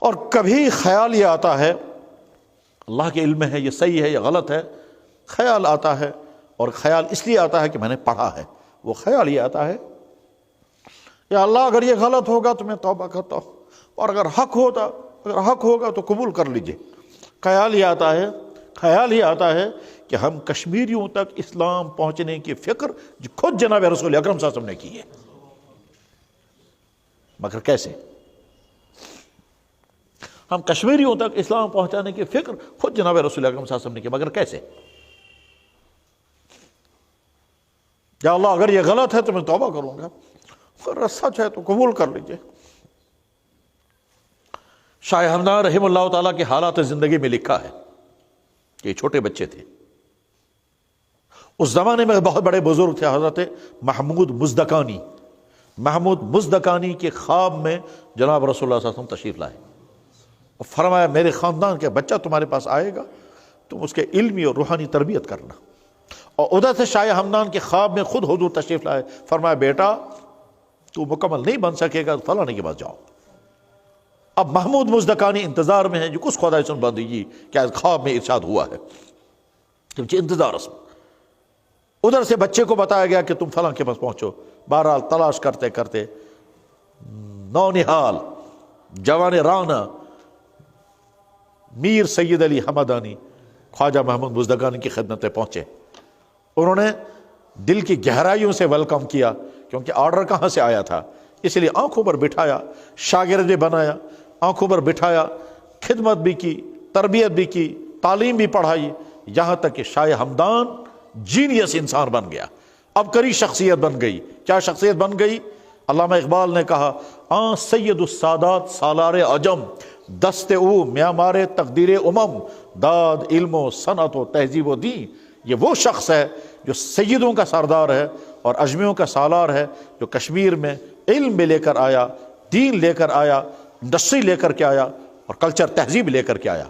اور کبھی خیال یہ آتا ہے، اللہ کے علم میں ہے یہ صحیح ہے یا غلط ہے، خیال آتا ہے، اور خیال اس لیے آتا ہے کہ میں نے پڑھا ہے، وہ خیال یہ آتا ہے یا اللہ اگر یہ غلط ہوگا تو میں توبہ کرتا ہوں، اور اگر حق ہوگا تو قبول کر لیجئے۔ خیال یہ آتا ہے کہ ہم کشمیریوں تک اسلام پہنچنے کی فکر جو خود جناب رسول اکرم صلی اللہ علیہ وسلم نے کی ہے، مگر کیسے؟ ہم کشمیریوں تک اسلام پہنچانے کی فکر خود جناب رسول اکرم صلی اللہ علیہ وسلم نے کی، مگر کیسے؟ یا اللہ اگر یہ غلط ہے تو میں توبہ کروں گا، اگر سچ ہے تو قبول کر لیجئے۔ شاہ ہمدان رحمہ اللہ تعالیٰ کے حالات زندگی میں لکھا ہے کہ یہ چھوٹے بچے تھے، اس زمانے میں بہت بڑے بزرگ تھے، حضرت محمود مزدکانی کے خواب میں جناب رسول اللہ صلی اللہ علیہ وسلم تشریف لائے اور فرمایا میرے خاندان کے بچہ تمہارے پاس آئے گا، تم اس کے علمی اور روحانی تربیت کرنا۔ اور ادھر سے شاہ ہمدان کے خواب میں خود حضور تشریف لائے، فرمایا بیٹا تو مکمل نہیں بن سکے گا، فلاں کے پاس جاؤ۔ اب محمود مزدکانی انتظار میں ہیں جو کچھ خدا سن بندگی کیا خواب میں ارشاد ہوا ہے، انتظار اس میں ادھر سے بچے کو بتایا گیا کہ تم فلاں کے پاس پہنچو۔ بہرحال تلاش کرتے کرتے نونہال جوان رانا میر سید علی حمدانی خواجہ محمود مزدکانی کی خدمت میں پہنچے۔ انہوں نے دل کی گہرائیوں سے ویلکم کیا، کیونکہ آرڈر کہاں سے آیا تھا، اس لیے آنکھوں پر بٹھایا، شاگرد بھی بنایا، آنکھوں پر بٹھایا، خدمت بھی کی، تربیت بھی کی، تعلیم بھی پڑھائی، یہاں تک کہ شاہ ہمدان جینیس انسان بن گیا، اب کری شخصیت بن گئی۔ کیا شخصیت بن گئی؟ علامہ اقبال نے کہا سید السادات سالار عجم، دست او معمار تقدیر امم، داد علم و صنعت و تہذیب و دین۔ یہ وہ شخص ہے جو سیدوں کا سردار ہے اور اجمیوں کا سالار ہے، جو کشمیر میں علم بھی لے کر آیا، دین لے کر آیا، انڈسٹری لے کر کے آیا، اور کلچر تہذیب لے کر کے آیا۔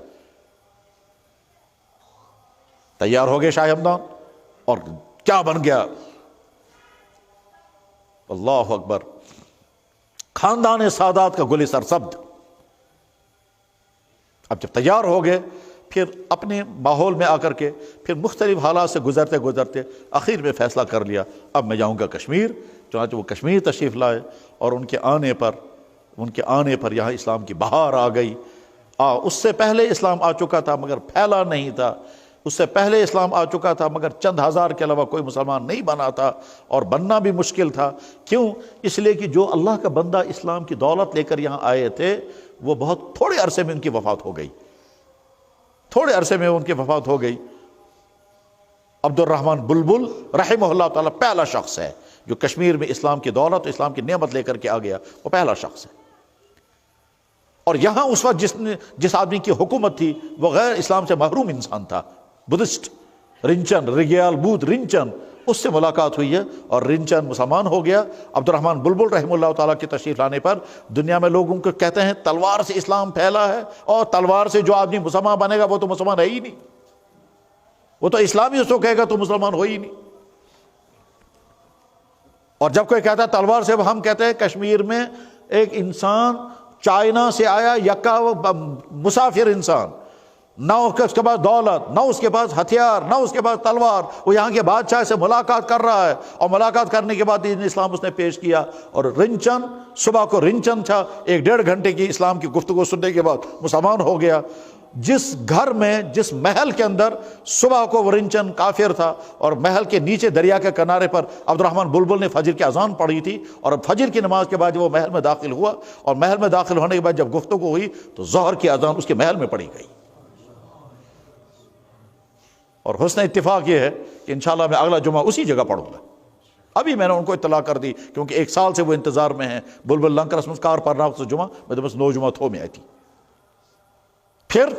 تیار ہو گئے شاہ ہمدان، اور کیا بن گیا؟ اللہ اکبر، خاندان سادات کا گل سرسبد۔ اب جب تیار ہو گئے، پھر اپنے ماحول میں آ کر کے پھر مختلف حالات سے گزرتے گزرتے آخر میں فیصلہ کر لیا اب میں جاؤں گا کشمیر۔ چنانچہ وہ کشمیر تشریف لائے، اور ان کے آنے پر یہاں اسلام کی بہار آ گئی۔ اس سے پہلے اسلام آ چکا تھا مگر پھیلا نہیں تھا، اس سے پہلے اسلام آ چکا تھا مگر چند ہزار کے علاوہ کوئی مسلمان نہیں بنا تھا، اور بننا بھی مشکل تھا۔ کیوں؟ اس لیے کہ جو اللہ کا بندہ اسلام کی دولت لے کر یہاں آئے تھے وہ بہت تھوڑے عرصے میں ان کی وفات ہو گئی، عبد الرحمن بلبل رحمہ اللہ تعالیٰ پہلا شخص ہے جو کشمیر میں اسلام کی دولت، اسلام کی نعمت لے کر کے آ گیا، وہ پہلا شخص ہے۔ اور یہاں اس وقت جس آدمی کی حکومت تھی وہ غیر اسلام سے محروم انسان تھا، بدھسٹ، رنچن، رگیال بود رنچن، اس سے ملاقات ہوئی ہے اور رنچن مسلمان ہو گیا۔ عبد الرحمن بلبل رحمہ اللہ تعالیٰ کی تشریف لانے پر دنیا میں لوگوں کو کہتے ہیں تلوار سے اسلام پھیلا ہے، اور تلوار سے جو آدمی مسلمان بنے گا وہ تو مسلمان ہے ہی نہیں، وہ تو اسلامی اس کو کہے گا تو مسلمان ہو ہی نہیں۔ اور جب کوئی کہتا ہے تلوار سے، ہم کہتے ہیں کشمیر میں ایک انسان چائنا سے آیا، یکا مسافر انسان، نہ اس کے پاس دولت، نہ اس کے پاس ہتھیار، نہ اس کے پاس تلوار، وہ یہاں کے بادشاہ سے ملاقات کر رہا ہے، اور ملاقات کرنے کے بعد دین اسلام اس نے پیش کیا۔ اور رنچن، صبح کو رنچن تھا، 1-1.5 گھنٹے کی اسلام کی گفتگو سننے کے بعد مسلمان ہو گیا۔ جس گھر میں، جس محل کے اندر صبح کو وہ رنچن کافر تھا، اور محل کے نیچے دریا کے کنارے پر عبد الرحمن بلبل نے فجر کی اذان پڑھی تھی، اور فجر کی نماز کے بعد وہ محل میں داخل ہوا، اور محل میں داخل ہونے کے بعد جب گفتگو ہوئی تو ظہر کی اذان اس کے محل میں پڑھی گئی۔ اور حسن اتفاق یہ ہے کہ انشاءاللہ میں اگلا جمعہ اسی جگہ پڑھوں گا۔ ابھی میں نے ان کو اطلاع کر دی کیونکہ 1 سال سے وہ انتظار میں ہیں، بلبل لنگ رسم کار پر رہا اس جمعہ میں تو بس 9 جمعہ تھو میں آئی تھی۔ پھر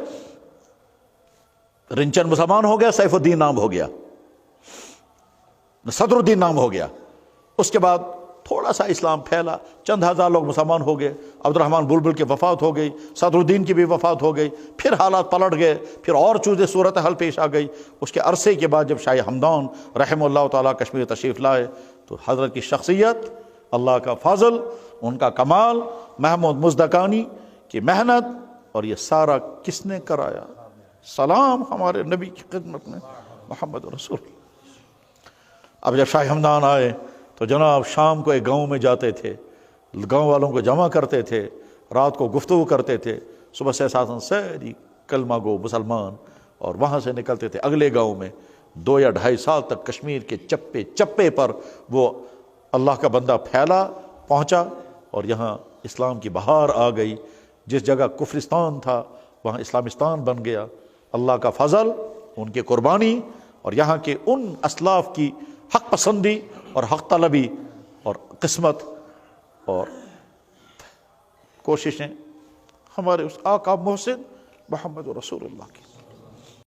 رنچن مسلمان ہو گیا، سیف الدین نام ہو گیا، صدر الدین نام ہو گیا۔ اس کے بعد تھوڑا سا اسلام پھیلا، چند ہزار لوگ مسلمان ہو گئے، عبد الرحمن بلبل کی وفات ہو گئی، صدر الدین کی بھی وفات ہو گئی، پھر حالات پلٹ گئے، پھر اور چیزیں صورتحال پیش آ گئی۔ اس کے عرصے کے بعد جب شاہ ہمدان رحمہ اللہ تعالیٰ کشمیر تشریف لائے تو حضرت کی شخصیت، اللہ کا فضل، ان کا کمال، محمود مزدکانی کی محنت اور یہ سارا کس نے کرایا؟ سلام ہمارے نبی کی خدمت میں محمد رسول اللہ۔ اب جب شاہ ہمدان آئے تو جناب شام کو ایک گاؤں میں جاتے تھے، گاؤں والوں کو جمع کرتے تھے، رات کو گفتگو کرتے تھے، صبح سے ساتھ ساری کلمہ گو مسلمان، اور وہاں سے نکلتے تھے اگلے گاؤں میں۔ 2 یا 2.5 سال تک کشمیر کے چپے چپے پر وہ اللہ کا بندہ پھیلا، پہنچا، اور یہاں اسلام کی بہار آ گئی۔ جس جگہ کفرستان تھا وہاں اسلامستان بن گیا۔ اللہ کا فضل، ان کی قربانی، اور یہاں کے ان اسلاف کی حق پسندی اور حق طلبی اور قسمت اور کوششیں ہمارے اس آقا محسن محمد رسول اللہ کی۔